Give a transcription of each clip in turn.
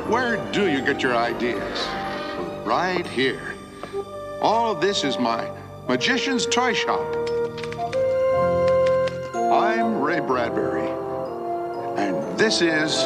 Where do you get your ideas? Right here. All of this is my magician's toy shop. I'm Ray Bradbury, and this is...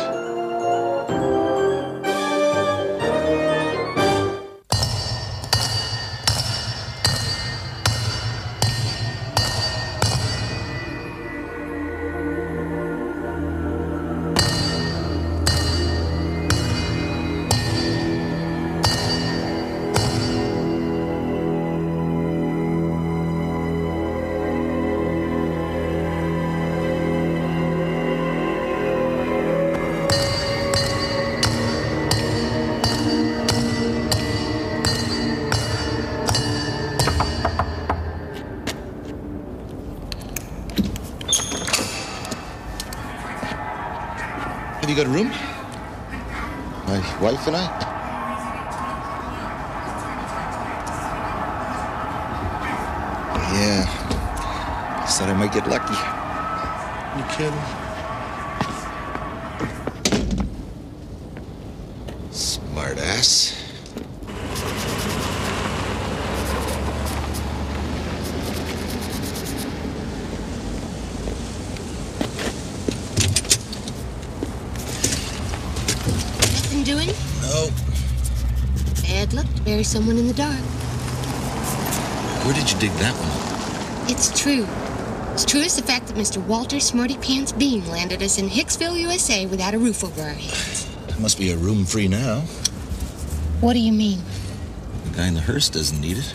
Have you got a room? My wife and I? Yeah. Said I might get lucky. You kidding? Smart ass. Doing? No. Bad luck to bury someone in the dark. Where did you dig that one up? It's true. It's true as the fact that Mr. Walter Smarty Pants Bean landed us in Hicksville, USA without a roof over our heads. There must be a room free now. What do you mean? The guy in the hearse doesn't need it.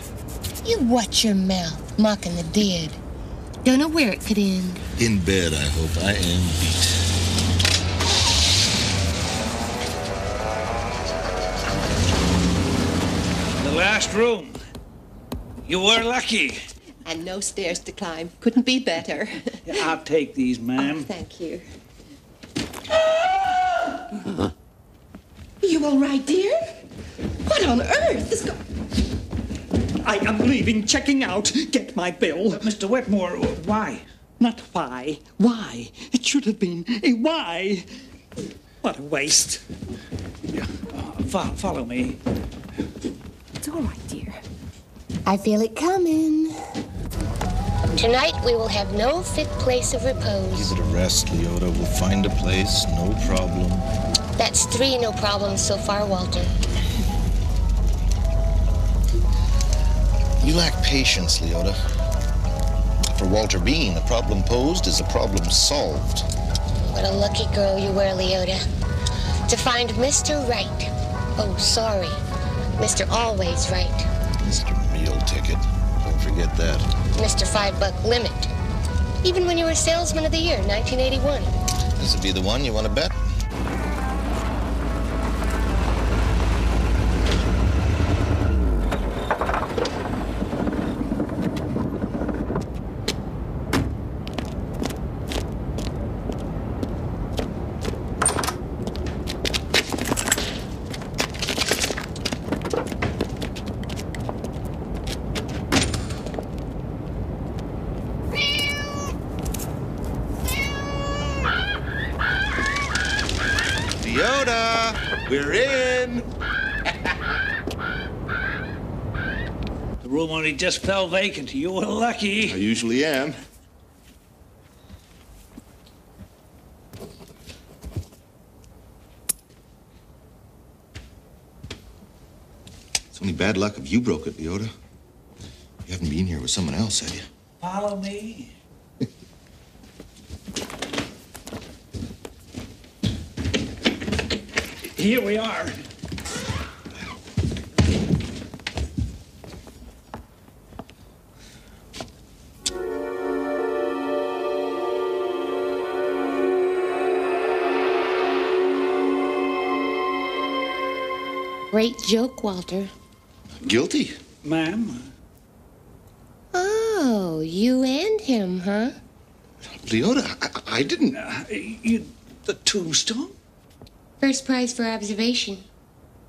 You watch your mouth, mocking the dead. Don't know where it could end. In bed, I hope. I am beat. Last room. You were lucky. And no stairs to climb. Couldn't be better. I'll take these, ma'am. Oh, thank you. You all right, dear? What on earth is I am leaving, checking out. Get my bill. Mr. Whitmore, why? Not why. Why? It should have been a why. What a waste. Follow me. It's all right, dear. I feel it coming. Tonight we will have no fit place of repose. Give it a rest, Leota. We'll find a place, no problem. That's 3 no problems so far, Walter. You lack patience, Leota. For Walter Bean, a problem posed is a problem solved. What a lucky girl you were, Leota. To find Mr. Right. Oh, sorry. Mr. Always Right. Mr. Meal Ticket. Don't forget that. Mr. $5 Limit. Even when you were Salesman of the Year, 1981. This would be the one you want to bet? We're in! The room only just fell vacant. You were lucky. I usually am. It's only bad luck if you broke it, Leota. You haven't been here with someone else, have you? Follow me. Here we are. Great joke, Walter. Guilty. Ma'am? Oh, you and him, huh? Leota, I didn't... The Tombstone? First prize for observation.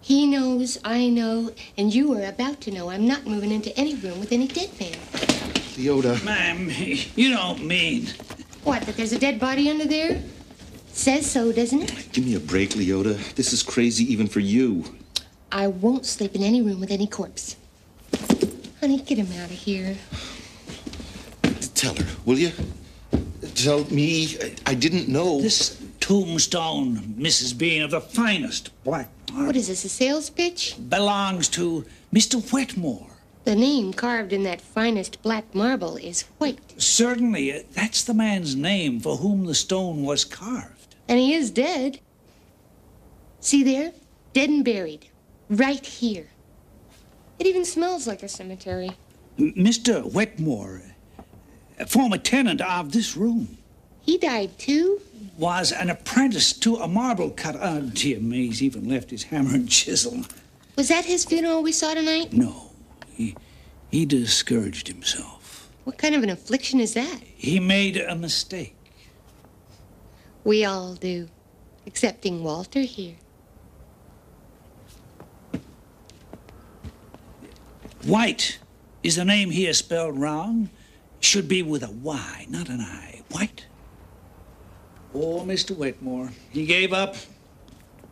He knows, I know, and you are about to know I'm not moving into any room with any dead man. Leota... Ma'am, you don't mean... What, that there's a dead body under there? Says so, doesn't it? Give me a break, Leota. This is crazy even for you. I won't sleep in any room with any corpse. Honey, get him out of here. Tell her, will you? Tell me. I didn't know. This Tombstone, Mrs. Bean, of the finest black marble. What is this, a sales pitch? Belongs to Mr. Wetmore. The name carved in that finest black marble is White. Certainly, that's the man's name for whom the stone was carved. And he is dead. See there? Dead and buried. Right here. It even smells like a cemetery. Mr. Wetmore, a former tenant of this room, He died too? was an apprentice to a marble cutter. Oh, dear me, he's even left his hammer and chisel. Was that his funeral we saw tonight? No, he discouraged himself. What kind of an affliction is that? He made a mistake. We all do. Excepting Walter here. White is the name here spelled wrong. Should be with a Y, not an I. White. Poor Mr. Wetmore. He gave up.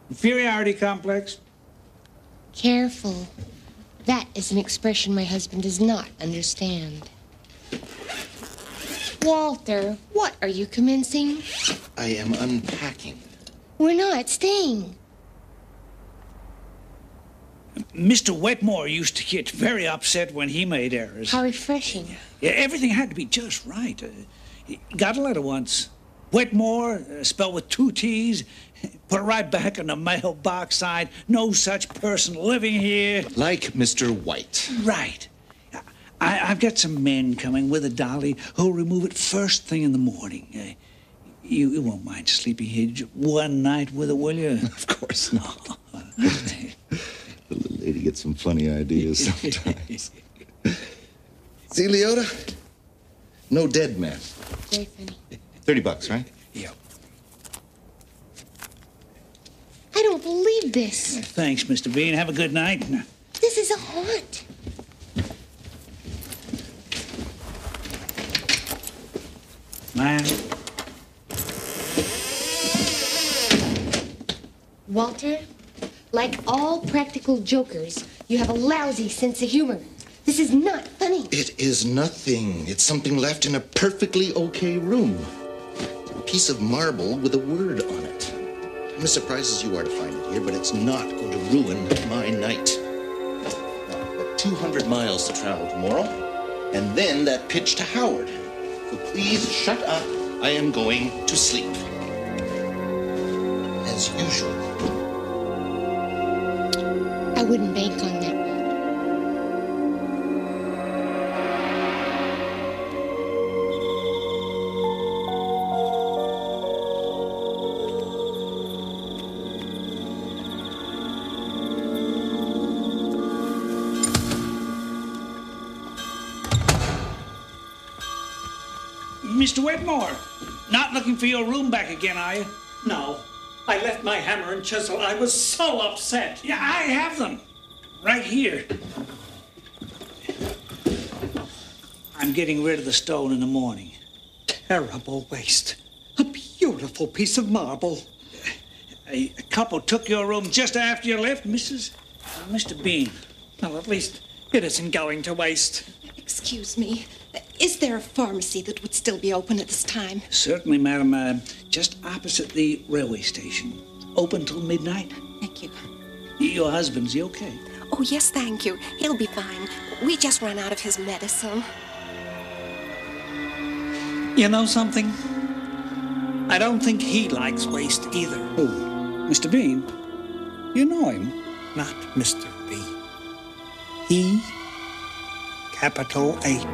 Inferiority complex. Careful. That is an expression my husband does not understand. Walter, what are you commencing? I am unpacking. We're not staying. Mr. Wetmore used to get very upset when he made errors. How refreshing. Yeah, everything had to be just right. He got a letter once. Wetmore, spelled with 2 T's. Put it right back on the mailbox side. No such person living here. Like Mr. White. Right. I've got some men coming with a dolly who'll remove it first thing in the morning. You won't mind sleeping here one night with it, will you? Of course not. The little lady gets some funny ideas sometimes. See, Leota? No dead man. Very funny. $30, right? Yeah. I don't believe this. Thanks, Mr. Bean. Have a good night. This is a haunt. Man. Walter, like all practical jokers, you have a lousy sense of humor. This is not funny. It is nothing. It's something left in a perfectly okay room. A piece of marble with a word on it. I'm as surprised as you are to find it here, but it's not going to ruin my night. Now, I've got 200 miles to travel tomorrow, and then that pitch to Howard. So please shut up. I am going to sleep. As usual. I wouldn't bank on that. Mr. Wetmore, not looking for your room back again, are you? No. I left my hammer and chisel. I was so upset. Yeah, I have them. Right here. I'm getting rid of the stone in the morning. Terrible waste. A beautiful piece of marble. A couple took your room just after you left, Mr. Bean. Well, at least it isn't going to waste. Excuse me. Is there a pharmacy that would still be open at this time? Certainly, madam. Just opposite the railway station. Open till midnight. Thank you. Your husband's he okay? Oh, yes, thank you. He'll be fine. We just ran out of his medicine. You know something? I don't think he likes waste either. Who? Mr. Bean? You know him. Not Mr. B. E, capital H.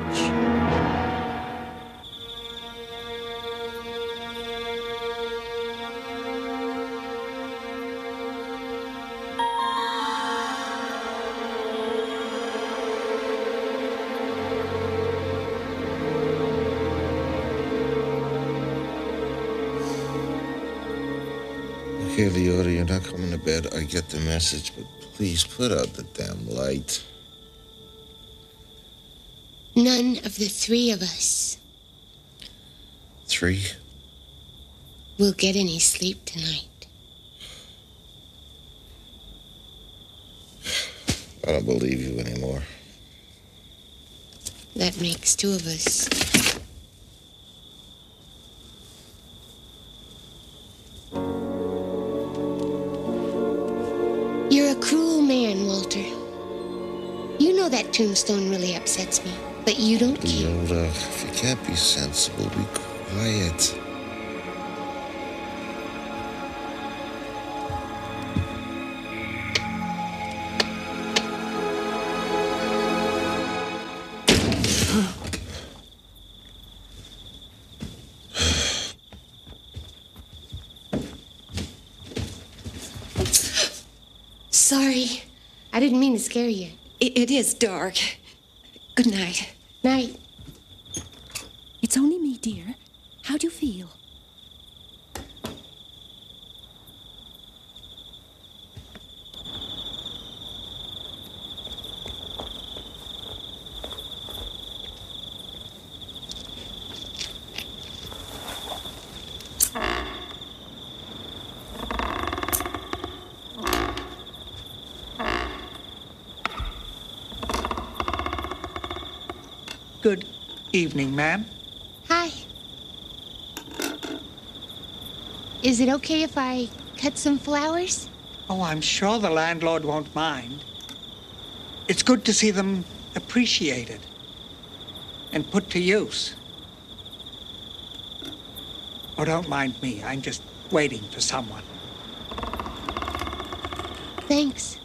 Okay, Leota, you're not coming to bed. I get the message, but please put out the damn light. None of the three of us. 3? we'll get any sleep tonight. I don't believe you anymore. That makes two of us. You're a cruel man, Walter. You know that Tombstone really upsets me, but you don't care. Yoda, if you can't be sensible, be quiet. Sorry. I didn't mean to scare you. It is dark. Good night. Night. It's only me, dear. How do you feel? Good evening, ma'am. Hi. Is it okay if I cut some flowers? Oh, I'm sure the landlord won't mind. It's good to see them appreciated and put to use. Oh, don't mind me. I'm just waiting for someone. Thanks.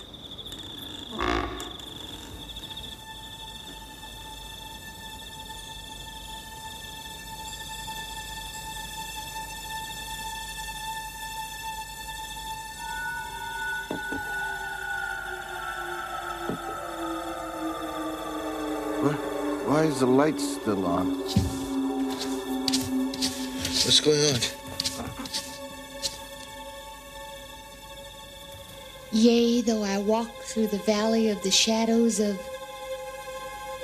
Why is the light still on? What's going on? Yea, though I walk through the valley of the shadows of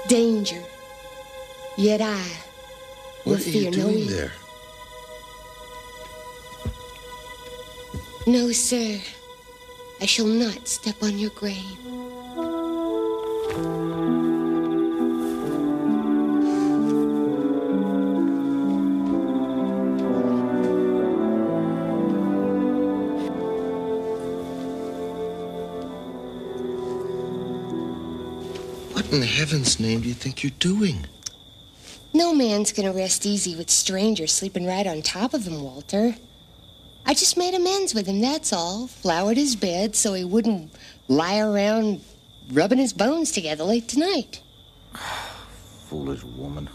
danger, yet I will What are you fear no doing evil. there? No, sir. I shall not step on your grave. What in heaven's name do you think you're doing? No man's gonna rest easy with strangers sleeping right on top of him, Walter. I just made amends with him, that's all. Flowered his bed so he wouldn't lie around rubbing his bones together late tonight. Foolish woman.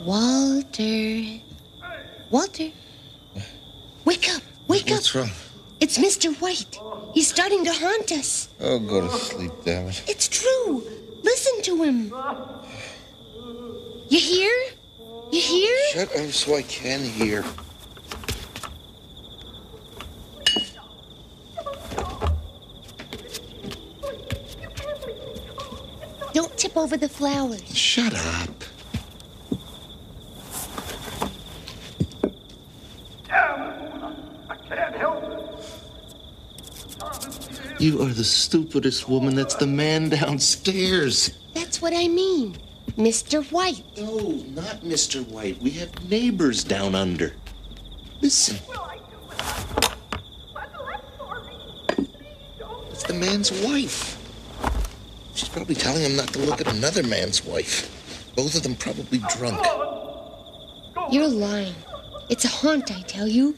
Walter. Walter. Wake up. Wake up. What's wrong? It's Mr. White. He's starting to haunt us. Oh, go to sleep, damn it. It's true. Listen to him. You hear? You hear? Shut up so I can hear. Don't tip over the flowers. Shut up. You are the stupidest woman. That's the man downstairs. That's what I mean. Mr. White. No, not Mr. White. We have neighbors down under. Listen. It's the man's wife. She's probably telling him not to look at another man's wife. Both of them probably drunk. You're lying. It's a haunt, I tell you.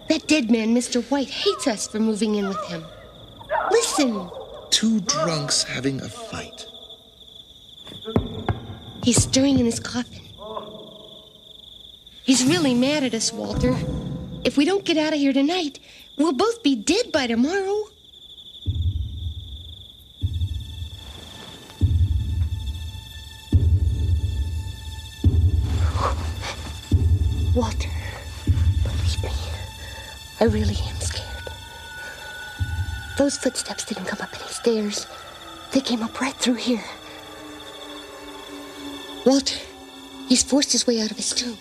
That dead man, Mr. White, hates us for moving in with him. Listen. Two drunks having a fight. He's stirring in his coffin. He's really mad at us, Walter. If we don't get out of here tonight, we'll both be dead by tomorrow. Walter, believe me, I really am scared. Those footsteps didn't come up any stairs. They came up right through here. Walter, he's forced his way out of his tomb.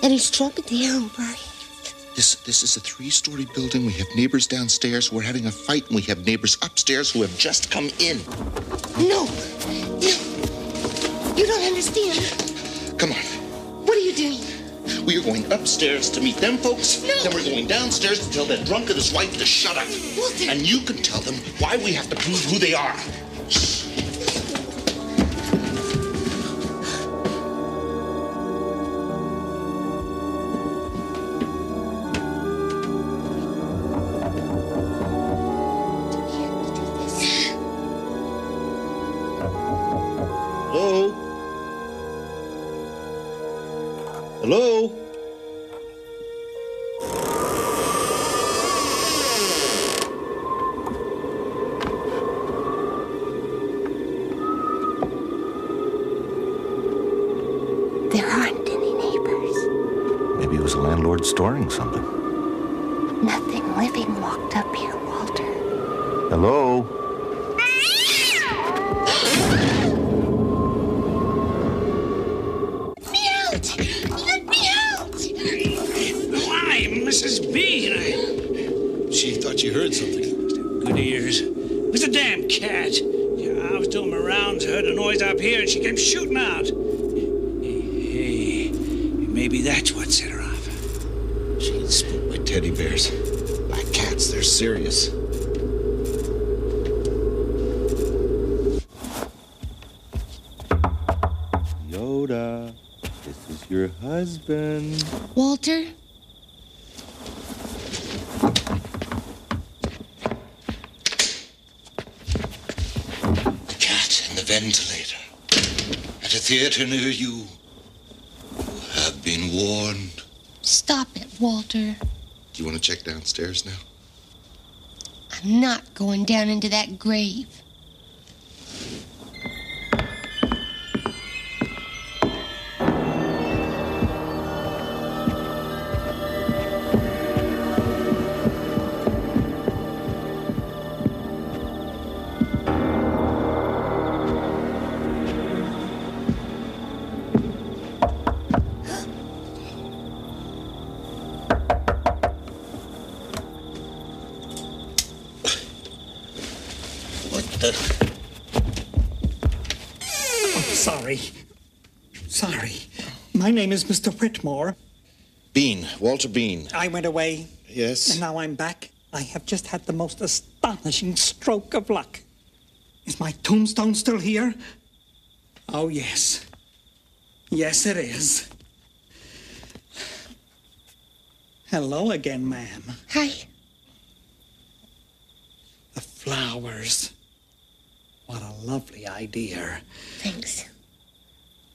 And he's trumped the air over our heads. This is a 3-story building. We have neighbors downstairs. We're having a fight, and we have neighbors upstairs who have just come in. No. You don't understand. Come on. What are you doing? We are going upstairs to meet them folks. No. Then we're going downstairs to tell that drunk and his wife to shut up. Walter. And you can tell them why we have to prove who they are. Hello? Hello? There aren't any neighbors. Maybe it was a landlord storing something. Nothing living walked up here, Walter. Hello? Mrs. Bean, She thought you heard something. Good ears. It was a damn cat. I was doing my rounds, heard a noise up here, and she came shooting out. Hey, maybe that's what set her off. She gets spooked by teddy bears. Black cats, they're serious. Yoda, this is your husband. Walter? Ventilator. At a theater near you. You have been warned. Stop it, Walter. Do you want to check downstairs now? I'm not going down into that grave. Sorry. My name is Mr. Whitmore. Bean, Walter Bean. I went away. Yes? And now I'm back. I have just had the most astonishing stroke of luck. Is my tombstone still here? Oh, yes. Yes, it is. Hello again, ma'am. Hi. The flowers. What a lovely idea. Thanks.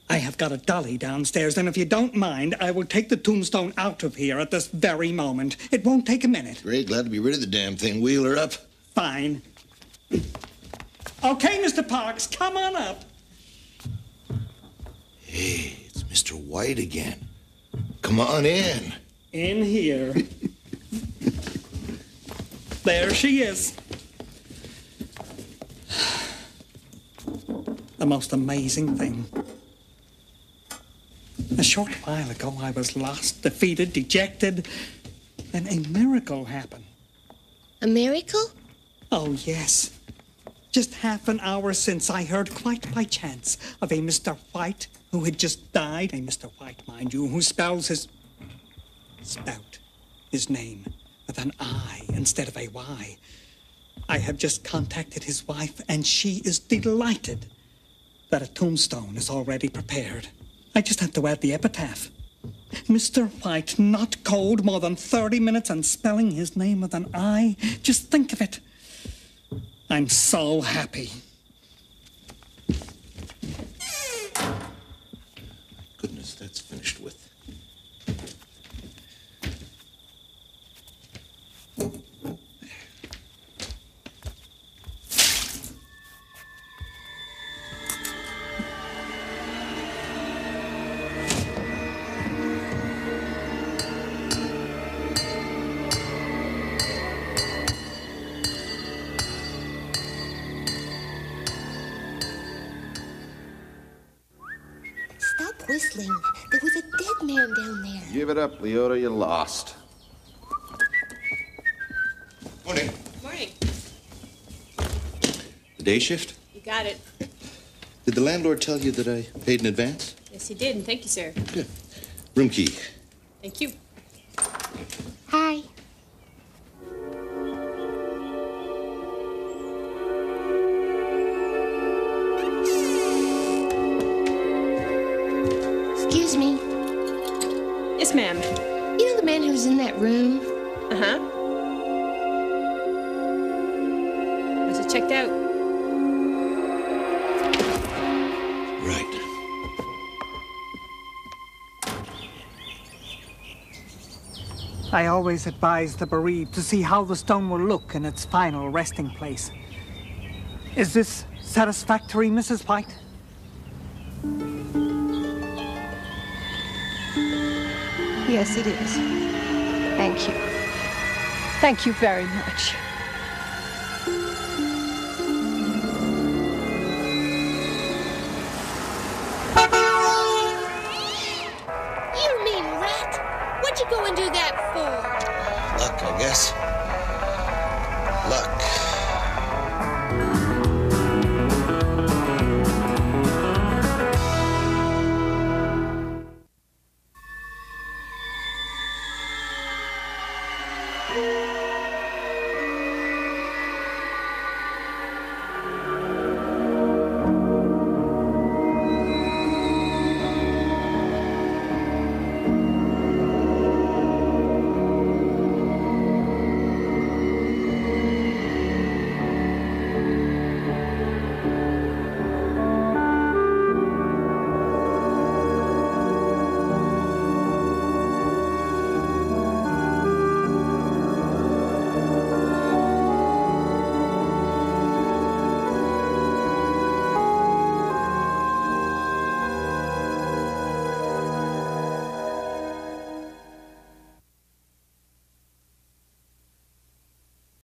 I have got a dolly downstairs, and if you don't mind, I will take the tombstone out of here at this very moment. It won't take a minute. Great, glad to be rid of the damn thing. Wheel her up. Fine. Okay, Mr. Parks, come on up. Hey, it's Mr. White again. Come on in. In here. There she is. The most amazing thing. A short while ago, I was lost, defeated, dejected. Then a miracle happened. A miracle? Oh, yes. Just half an hour since, I heard quite by chance of a Mr. White who had just died. A Mr. White, mind you, who spells his name with an I instead of a Y. I have just contacted his wife, and she is delighted that a tombstone is already prepared. I just have to add the epitaph. Mr. White, not cold more than 30 minutes and spelling his name with an I. Just think of it. I'm so happy. whistling. There was a dead man down there. Give it up, Leota. You lost. Morning. Morning. The day shift? You got it. Did the landlord tell you that I paid in advance? Yes, he did, and thank you, sir. Good. Room key. Thank you. Hi. Excuse me. Yes, ma'am. You know the man who's in that room? Uh-huh. Was it checked out? Right. I always advise the bereaved to see how the stone will look in its final resting place. Is this satisfactory, Mrs. White? Yes, it is. Thank you. Thank you very much. You mean rat? What'd you go and do that for? Luck, I guess. Luck.